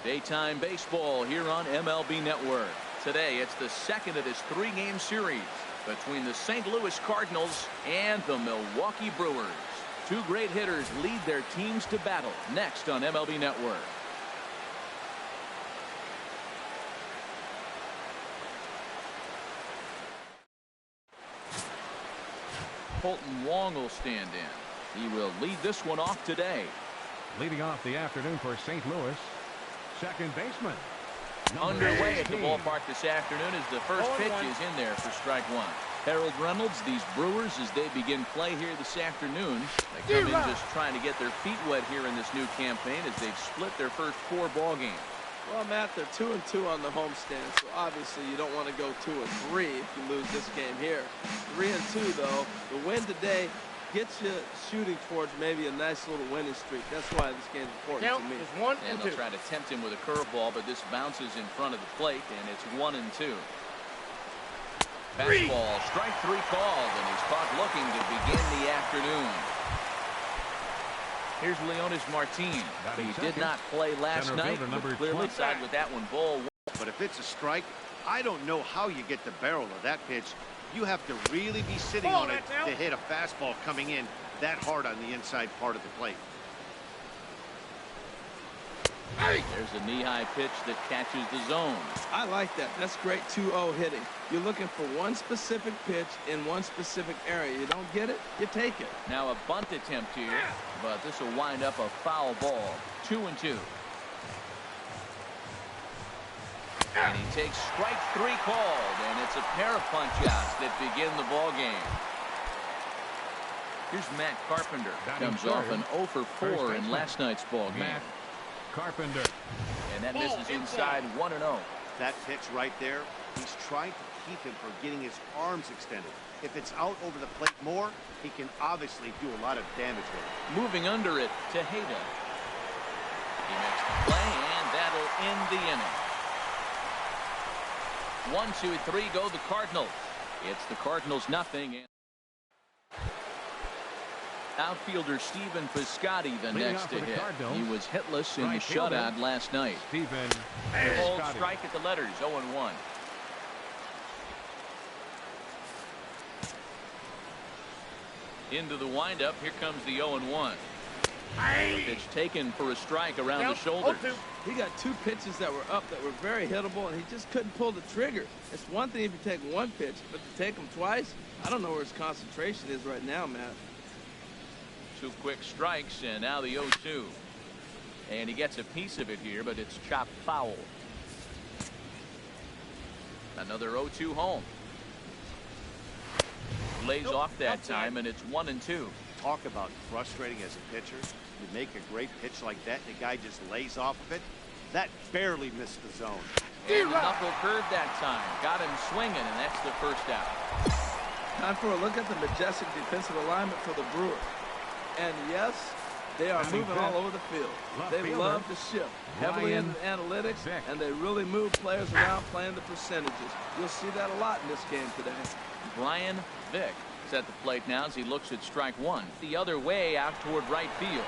Daytime baseball here on MLB Network. Today it's the second of this three-game series between the St. Louis Cardinals and the Milwaukee Brewers. Two great hitters lead their teams to battle next on MLB Network. Colton Wong will stand in. He will lead this one off today. Leading off the afternoon for St. Louis, second baseman. Underway at the ballpark this afternoon as the first pitch is in there for strike one. Harold Reynolds, these Brewers, as they begin play here this afternoon, they come in just trying to get their feet wet here in this new campaign as they've split their first 4 ball games. Well, Matt, they're 2-2 on the homestand, so obviously you don't want to go 2-3 if you lose this game here. 3-2, though. The win today gets you shooting towards maybe a nice little winning streak. That's why this game's important to me. Is 1 and 2. They'll try to tempt him with a curveball, but this bounces in front of the plate, and it's 1-2. Fastball, strike 3 called, and he's caught looking to begin the afternoon. Here's Leonys Martin. He did not play last night, but clearly side with that one. Ball 1. But if it's a strike, I don't know how you get the barrel of that pitch. You have to really be sitting on it to hit a fastball coming in that hard on the inside part of the plate. There's a knee-high pitch that catches the zone. I like that. That's great 2-0 hitting. You're looking for one specific pitch in one specific area. You don't get it, you take it. Now a bunt attempt here, but this will wind up a foul ball. 2-2. And he takes strike 3 called, and it's a pair of punch-outs that begin the ball game. Here's Matt Carpenter. Comes off an 0 for 4 in last night's ball game. Matt Carpenter. And that misses inside 1-0. That pitch right there, he's trying to keep him from getting his arms extended. If it's out over the plate more, he can obviously do a lot of damage with it. Moving under it, Tejeda. He makes the play, and that'll end the inning. 1, 2, 3 go the Cardinals. It's the Cardinals nothing. Outfielder Stephen Piscotty the next to hit. He was hitless in the shutout last night. Stephen Old strike at the letters, 0-1. Into the windup, here comes the 0-1. Pitch taken for a strike around the shoulders. He got 2 pitches that were up that were very hittable, and he just couldn't pull the trigger. It's one thing if you take 1 pitch, but to take them twice, I don't know where his concentration is right now, Matt. 2 quick strikes, and now the 0-2. And he gets a piece of it here, but it's chopped foul. Another 0-2 home. Lays off that time, and it's 1-2. Talk about frustrating as a pitcher. You make a great pitch like that, and the guy just lays off of it. That barely missed the zone. And knuckle curve that time. Got him swinging, and that's the first out. Time for a look at the majestic defensive alignment for the Brewers. And yes, they are moving all over the field. They love to shift heavily into analytics, and they really move players around playing the percentages. You'll see that a lot in this game today. Brian Vick is at the plate now as he looks at strike 1. The other way out toward right field.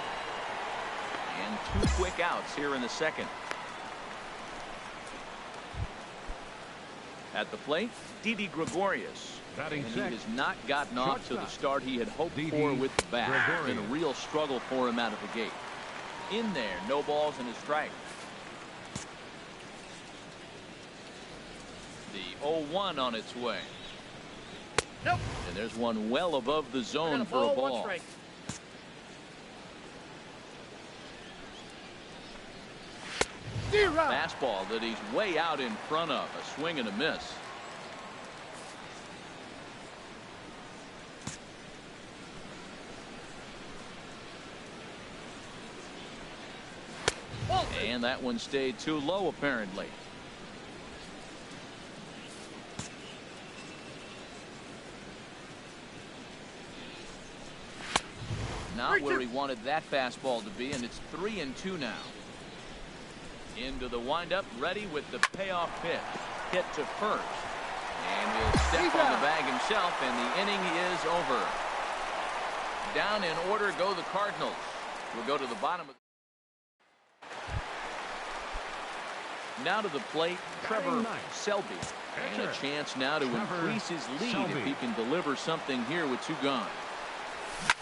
And 2 quick outs here in the second. At the plate, Didi Gregorius. And he has not gotten off to the start he had hoped for with the bat. It's been a real struggle for him out of the gate. In there, no balls and a strike. The 0-1 on its way. And there's one well above the zone for a ball. Fastball that he's way out in front of. A swing and a miss. And that one stayed too low, apparently. Not where he wanted that fastball to be, and it's 3-2 now. Into the windup, ready with the payoff pitch. Hit to first. And he'll step on the bag himself, and the inning is over. Down in order go the Cardinals. We'll go to the bottom of Now to the plate, Trevor Selby. And a chance now to increase his lead if he can deliver something here with 2 gone.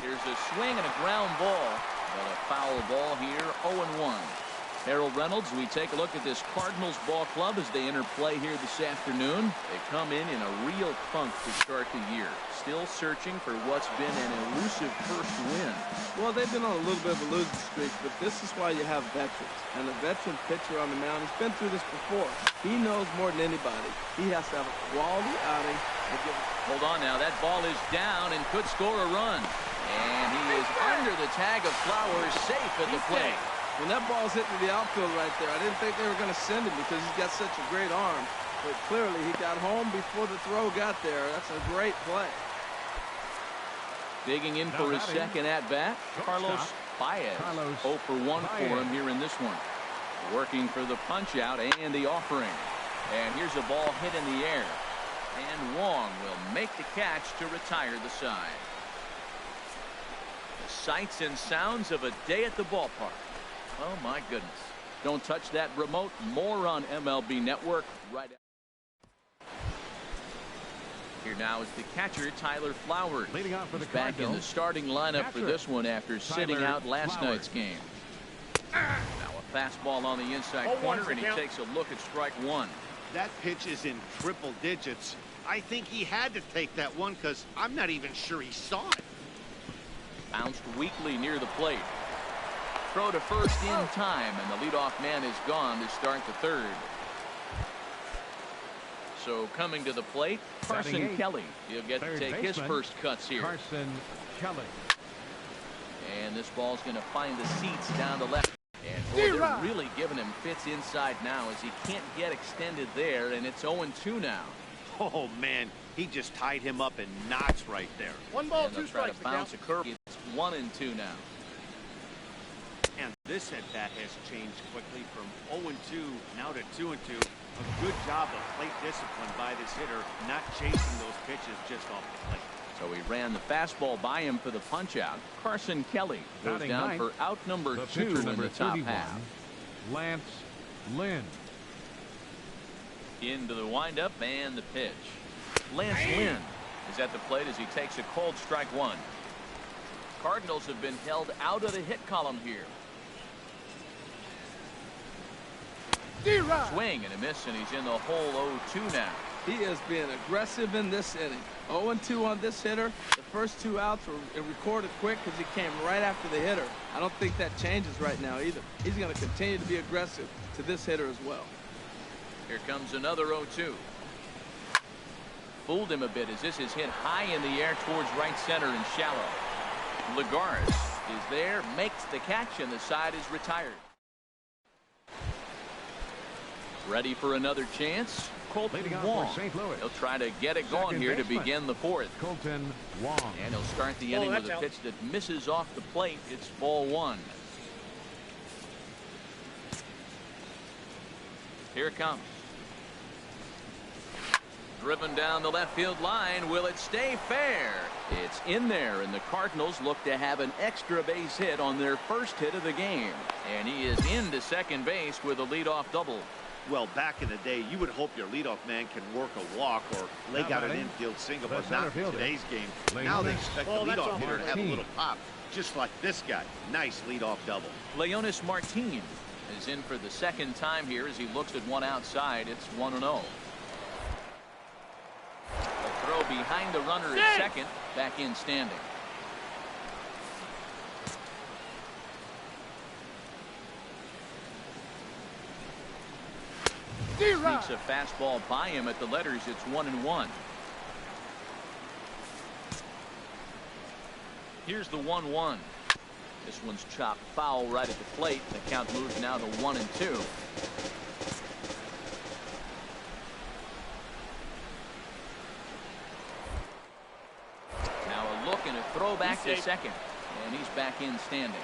Here's a swing and a ground ball, but a foul ball here, 0-1. Harold Reynolds, we take a look at this Cardinals ball club as they enter play here this afternoon. They come in a real funk to start the year. Still searching for what's been an elusive first win. Well, they've been on a little bit of a losing streak, but this is why you have veterans. And a veteran pitcher on the mound, he's been through this before. He knows more than anybody. He has to have a quality outing. Hold on now. That ball is down and could score a run. And he is under the tag of Flowers, safe at the plate. When that ball's hitting the outfield right there, I didn't think they were going to send him because he's got such a great arm. But clearly he got home before the throw got there. That's a great play. Digging in for his second at-bat, Carlos Baez. 0 for 1 for him here in this one. Working for the punch-out and the offering. And here's a ball hit in the air. And Wong will make the catch to retire the side. The sights and sounds of a day at the ballpark. Oh, my goodness. Don't touch that remote. More on MLB Network right after. Here now is the catcher, Tyler Flowers. Leading off for the back in the starting lineup for this one after sitting out last night's game. Now a fastball on the inside corner, and he takes a look at strike 1. That pitch is in triple digits. I think he had to take that one because I'm not even sure he saw it. Bounced weakly near the plate. Throw to first in time, and the leadoff man is gone to start the third. So coming to the plate, Carson Kelly. He'll get to take his first cuts here. Carson Kelly. And this ball's going to find the seats down the left. And boy, they're really giving him fits inside now as he can't get extended there, and it's 0-2 now. Oh, man, he just tied him up in knots right there. 1 ball, and 2 strikes. Try to bounce a curve. It's 1-2 now. And this at-bat has changed quickly from 0-2 now to 2-2. A good job of plate discipline by this hitter, not chasing those pitches just off the plate. So he ran the fastball by him for the punch-out. Carson Kelly goes down for out number 2 in the top half. Lance Lynn. Into the windup and the pitch. Lance Lynn is at the plate as he takes a cold strike 1. Cardinals have been held out of the hit column here. Swing and a miss, and he's in the hole 0-2 now. He is being aggressive in this inning. 0-2 on this hitter. The first 2 outs were recorded quick because he came right after the hitter. I don't think that changes right now either. He's going to continue to be aggressive to this hitter as well. Here comes another 0-2. Fooled him a bit as this is hit high in the air towards right center and shallow. Lagares is there, makes the catch, and the side is retired. Ready for another chance. Colton Wong. He'll try to get it going here to begin the 4th. Colton Wong. And he'll start the inning with a pitch that misses off the plate. It's ball 1. Here it comes. Driven down the left field line. Will it stay fair? It's in there, and the Cardinals look to have an extra base hit on their first hit of the game. And he is into second base with a leadoff double. Well, back in the day, you would hope your leadoff man can work a walk or leg out an infield single, but not in today's game. Now they expect the leadoff hitter to have a little pop, just like this guy. Nice leadoff double. Leonis Martin is in for the second time here as he looks at one outside. It's 1-0. A throw behind the runner at second, back in standing. Sneaks a fastball by him at the letters. It's 1-1. Here's the 1-1. This one's chopped foul right at the plate. The count moves now to 1-2. Now a look and a throw back to second. And he's back in standing.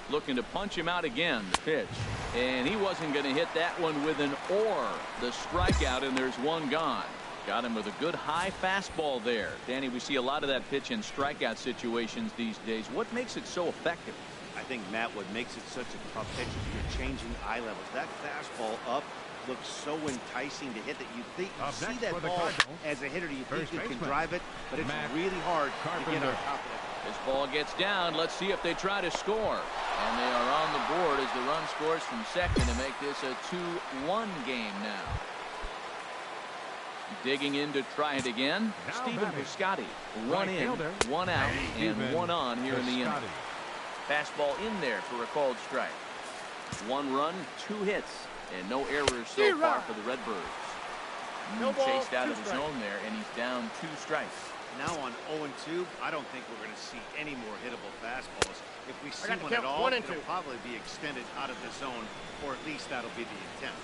Looking to punch him out again. The pitch. And he wasn't going to hit that one with an or. The strikeout, and there's one gone. Got him with a good high fastball there. Danny, we see a lot of that pitch in strikeout situations these days. What makes it so effective? I think, Matt, what makes it such a tough pitch is you're changing eye levels. That fastball up looks so enticing to hit that you think you see that ball as a hitter. You think you can drive it, but it's really hard to get on top of it. This ball gets down. Let's see if they try to score. And they are on the board as the run scores from second to make this a 2-1 game now. Digging in to try it again. Stephen Piscotty. One in, one out, and one on here in the inning. Fastball in there for a called strike. 1 run, 2 hits, and no errors so far for the Redbirds. Chased out of the zone there, and he's down 2 strikes. Now on 0-2, I don't think we're going to see any more hittable fastballs. If we see one at all, it'll probably be extended out of the zone, or at least that'll be the attempt.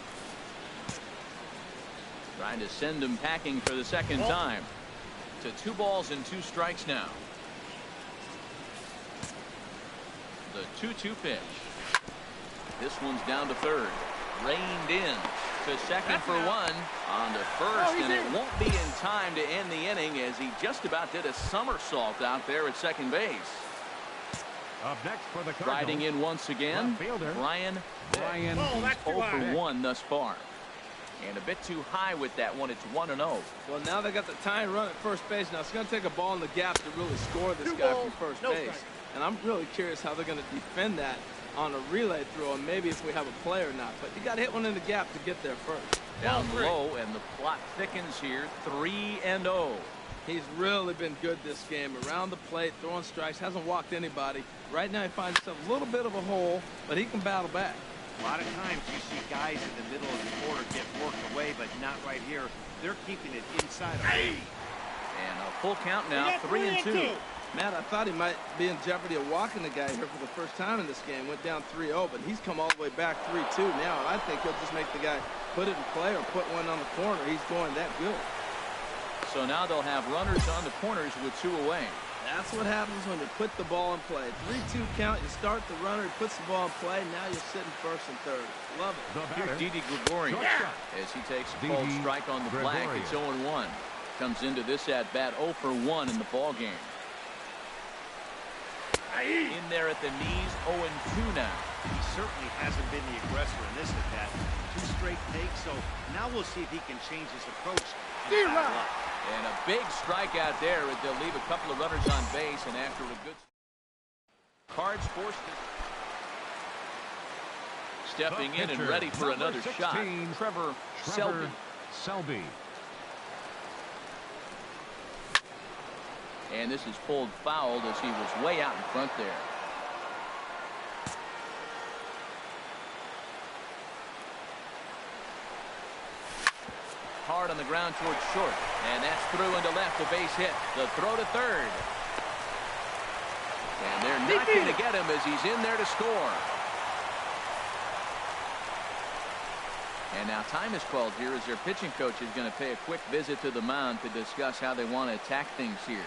Trying to send him packing for the second time. To 2 balls and 2 strikes now. The 2-2 pitch. This one's down to third. Reined in to second for 1. On to first, and it won't be in time to end the inning as he just about did a somersault out there at second base. Up next for the Cardinals, riding in once again, Brian. He's 0 for 1 thus far. And a bit too high with that one. It's 1-0. Well, now they got the tying run at first base. Now it's going to take a ball in the gap to really score this guy from first base. And I'm really curious how they're going to defend that on a relay throw, and maybe if we have a play or not. But you got to hit one in the gap to get there first. Down low, and the plot thickens here. 3-0. He's really been good this game. Around the plate, throwing strikes, hasn't walked anybody. Right now he finds himself a little bit of a hole, but he can battle back. A lot of times you see guys in the middle of the order get worked away, but not right here. They're keeping it inside. And a full count now, 3-2. Matt, I thought he might be in jeopardy of walking the guy here for the first time in this game. Went down 3-0, but he's come all the way back 3-2 now. And I think he'll just make the guy put it in play or put one on the corner. He's going that good. So now they'll have runners on the corners with 2 away. That's what happens when you put the ball in play. 3-2 count, you start the runner, he puts the ball in play, now you're sitting first and third. Love it. Here's Didi Gregorius as he takes a called strike on the black. It's 0-1. Comes into this at-bat 0 for 1 in the ball game. In there at the knees, 0-2 now. He certainly hasn't been the aggressor in this at-bat. 2 straight takes, so now we'll see if he can change his approach. And a big strikeout there as they'll leave a couple of runners on base, and after a good Cards forced it. Stepping in and ready for another 16, shot. Trevor Selby. And this is pulled fouled as he was way out in front there. Hard on the ground towards short. And that's through into left, a base hit. The throw to third. And they're not going to get him as he's in there to score. And now time is called here as their pitching coach is going to pay a quick visit to the mound to discuss how they want to attack things here.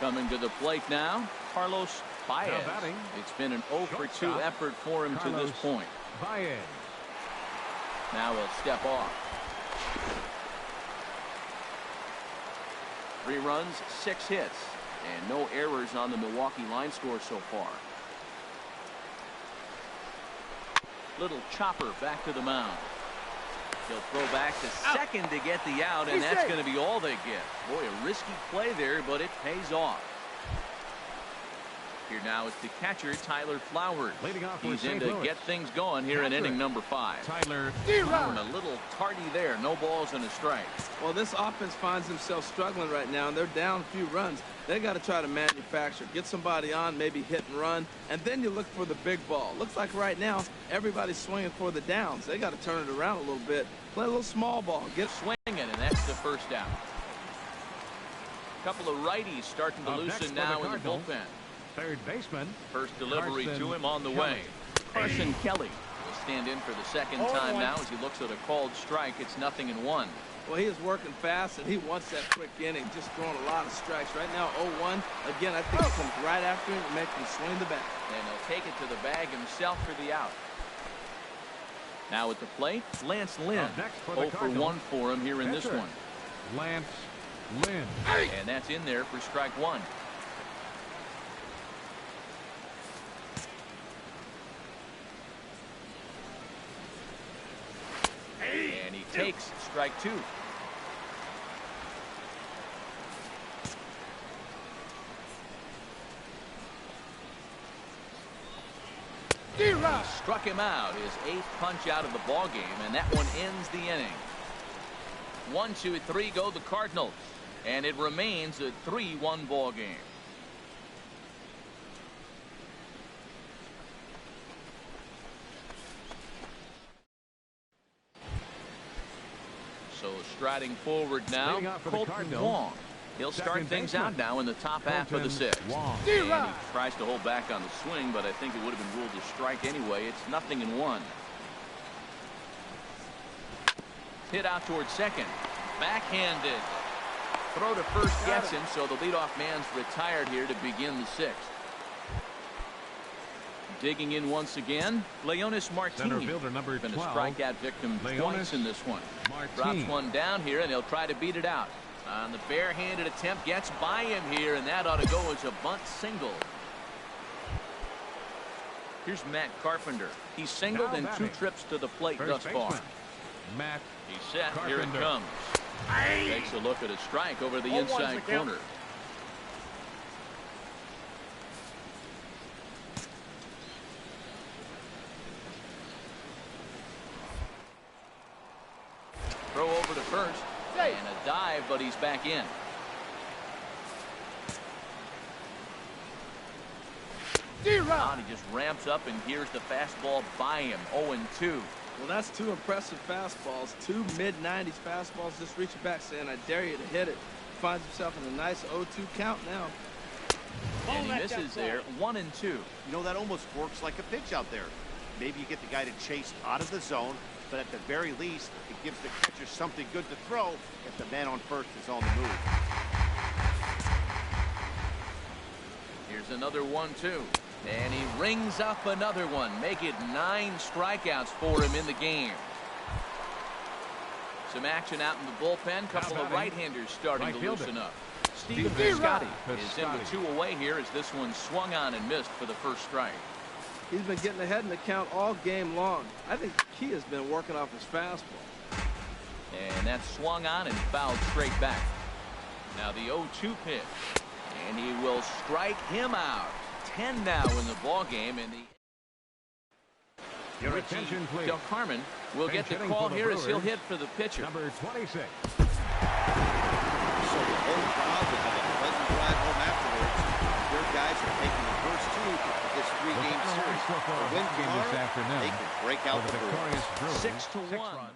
Coming to the plate now, Carlos Baez. It's been an 0 for 2 effort for him to this point. Baez. Now he'll step off. 3 runs, 6 hits, and no errors on the Milwaukee line score so far. Little chopper back to the mound. He'll throw back to second to get the out, and that's going to be all they get. Boy, a risky play there, but it pays off. Here now is the catcher, Tyler Flowers. He's in to get things going here in inning number 5. Tyler Flowers. A little tardy there. No balls and a strike. Well, this offense finds themselves struggling right now, and they're down a few runs. They got to try to manufacture, get somebody on, maybe hit and run, and then you look for the big ball. Looks like right now everybody's swinging for the downs. They got to turn it around a little bit, play a little small ball, get swinging, and that's the first out. A couple of righties starting to loosen now in the bullpen. Third baseman. First delivery to him on the way. Carson Kelly will stand in for the second time now as he looks at a called strike. It's 0-1. Well, he is working fast, and he wants that quick inning, just throwing a lot of strikes. Right now, 0-1. Again, I think he comes right after him and makes him swing the bat. And he'll take it to the bag himself for the out. Now at the plate, Lance Lynn. Next for 0 for 1 for him here in this one. Lance Lynn. And that's in there for strike one. And he takes strike two. He struck him out, his 8th punch out of the ball game, and that one ends the inning. 1, 2, 3 go the Cardinals, and it remains a 3-1 ball game. So striding forward now, Colton Wong. He'll start things out now in the top half of the 6th. And he tries to hold back on the swing, but I think it would have been ruled a strike anyway. It's 0-1. Hit out towards second. Backhanded. Throw to first gets him, so the leadoff man's retired here to begin the 6th. Digging in once again, Leonys Martinez. Been a strikeout victim twice in this one. Drops one down here, and he'll try to beat it out. On the barehanded attempt, gets by him here, and that ought to go as a bunt single. Here's Matt Carpenter. He's singled in 2 trips to the plate thus far. Matt He's set. Carpenter. Here it comes. Takes a look at a strike over the inside corner. Throw over to first. And a dive, but he's back in. And he just ramps up, and here's the fastball by him. 0-2. Well, that's 2 impressive fastballs. 2 mid-90s fastballs just reaching back, saying, I dare you to hit it. Finds himself in a nice 0-2 count now. And he misses there. 1-2. You know, that almost works like a pitch out there. Maybe you get the guy to chase out of the zone, but at the very least, it gives the catcher something good to throw if the man on first is on the move. Here's another 1-2. And he rings up another one. Make it 9 strikeouts for him in the game. Some action out in the bullpen. Couple of right-handers starting to loosen up. Stephen Piscotty is in with 2 away here as this one swung on and missed for the first strike. He's been getting ahead in the count all game long. I think the key has been working off his fastball. And that swung on and fouled straight back. Now the 0-2 pitch. And he will strike him out. 10 now in the ball game, and Your attention, please. Del Carmen will get the call here as he'll hit for the pitcher. Number 26. So the whole crowd will have a pleasant drive home afterwards. Their guys are taking the first 2 of this 3-game series. The win tomorrow, this afternoon, they can break out the victorious Brewers. 6-1.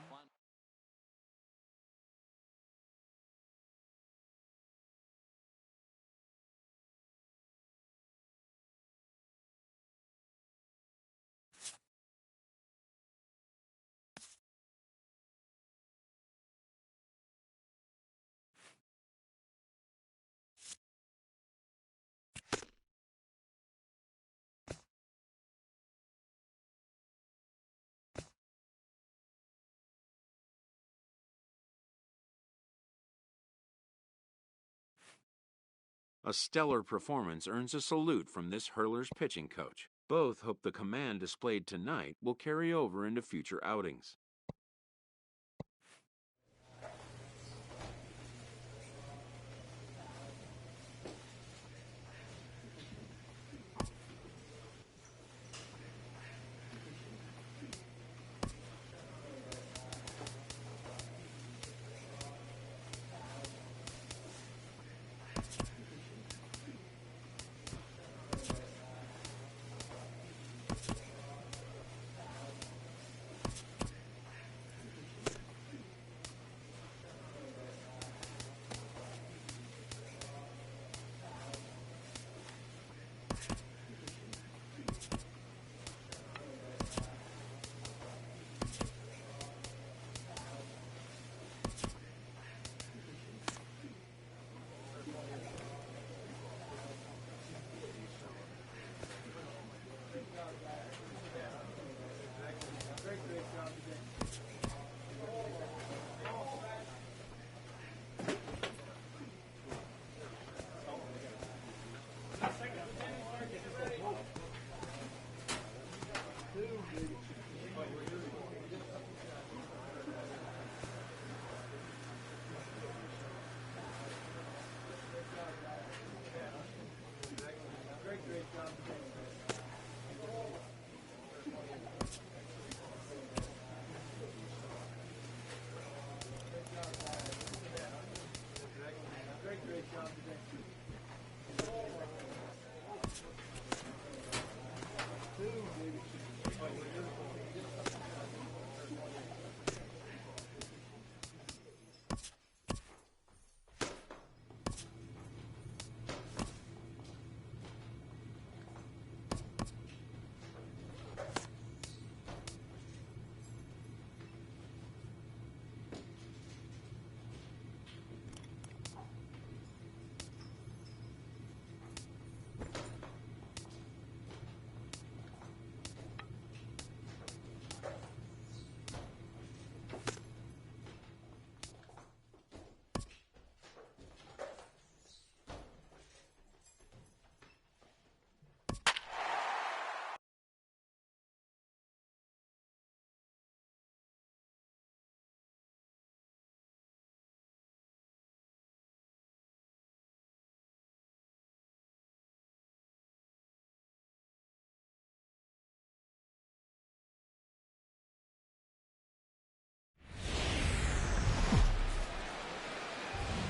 A stellar performance earns a salute from this hurler's pitching coach. Both hope the command displayed tonight will carry over into future outings.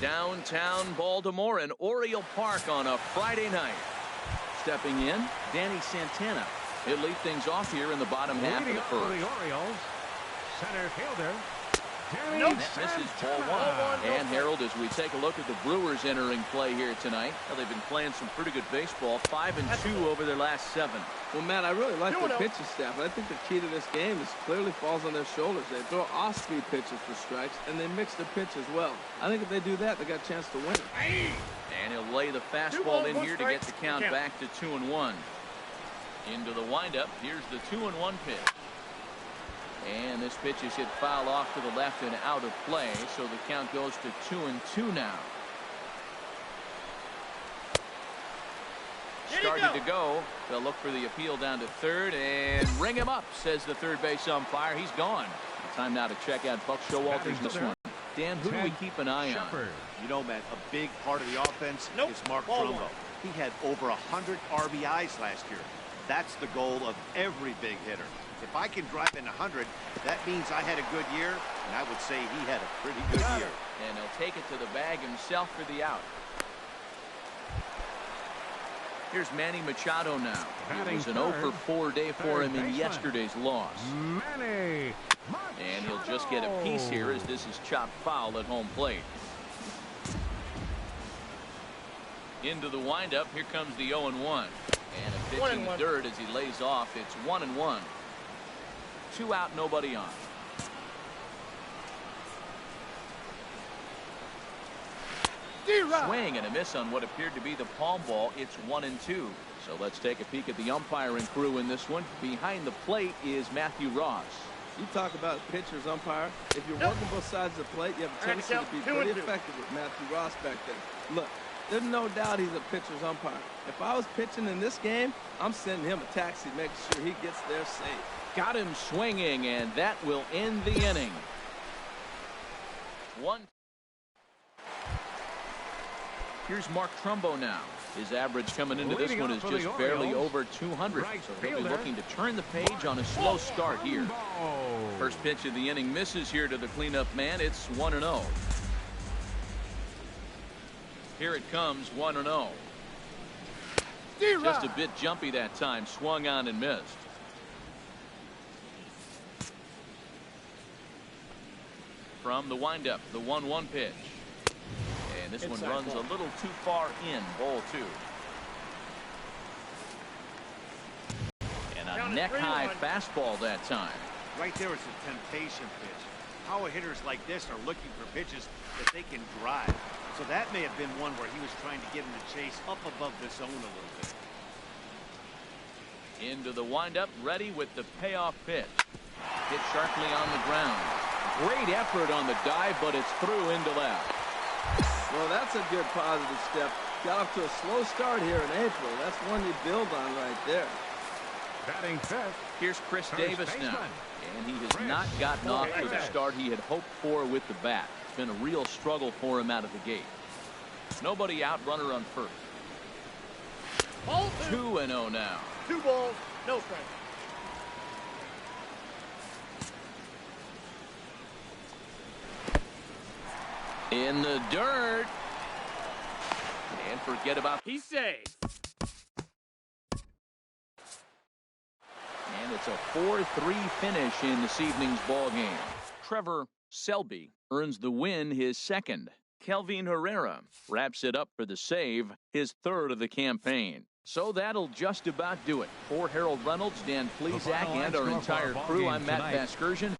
Downtown Baltimore and Oriole Park on a Friday night. Stepping in, Danny Santana. He'll lead things off here in the bottom half of the first. For the Orioles, center fielder. That misses ball one. And Harold, as we take a look at the Brewers entering play here tonight, well, they've been playing some pretty good baseball, 5-2 over their last 7. Well, Matt, I really like their pitching staff, and I think the key to this game is clearly falls on their shoulders. They throw off-speed pitches for strikes, and they mix their pitch as well. I think if they do that, they got a chance to win. And he'll lay the fastball in here to get the count back to 2-1. Into the windup. Here's the 2-1 pitch. And this pitch is hit foul off to the left and out of play, so the count goes to 2-2 now. Started to go. They'll look for the appeal down to third and ring him up, says the third base umpire. He's gone. Time now to check out Buck Showalter's this one. Dan, who do we keep an eye on? You know, Matt, a big part of the offense is Mark Trumbo. He had over 100 RBIs last year. That's the goal of every big hitter. If I can drive in 100, that means I had a good year, and I would say he had a pretty good year. And he'll take it to the bag himself for the out. Here's Manny Machado now. It was an 0-for-4 day for him in yesterday's loss. Manny Machado. And he'll just get a piece here as this is chopped foul at home plate. Into the windup. Here comes the 0-1. And a pitch in the dirt as he lays off. It's 1-1. 2 out, nobody on. Swing and a miss on what appeared to be the palm ball. It's 1-2. So let's take a peek at the umpiring crew in this one. Behind the plate is Matthew Ross. You talk about pitchers, umpire. If you're working both sides of the plate, you have a tendency to be pretty effective with Matthew Ross back there. Look, there's no doubt he's a pitcher's umpire. If I was pitching in this game, I'm sending him a taxi, making sure he gets there safe. Got him swinging, and that will end the inning. 1. Here's Mark Trumbo now. His average coming into this one is just barely over 200. So he'll be looking to turn the page on a slow start here. First pitch of the inning misses here to the cleanup man. It's 1-0. Here it comes, 1-0. Just a bit jumpy that time. Swung on and missed. From the windup, the 1-1 pitch. And this one runs a little too far in. Ball 2. And a neck-high fastball that time. Right there is a temptation pitch. Power hitters like this are looking for pitches that they can drive. So that may have been one where he was trying to get him to chase up above the zone a little bit. Into the windup, ready with the payoff pitch. Hit sharply on the ground. Great effort on the dive, but it's through into left. Well, that's a good positive step. Got off to a slow start here in April. That's one you build on right there. Batting fifth. Here's Chris Davis now. And he has not gotten off to the start he had hoped for with the bat. It's been a real struggle for him out of the gate. Nobody out, runner on first. 2-0 now. 2 balls, no strike. In the dirt. And forget about. He's safe. And it's a 4-3 finish in this evening's ball game. Trevor Selby earns the win, his second. Kelvin Herrera wraps it up for the save, his third of the campaign. So that'll just about do it. For Harold Reynolds, Dan Plesac, and our entire crew, I'm Matt Vasgersian.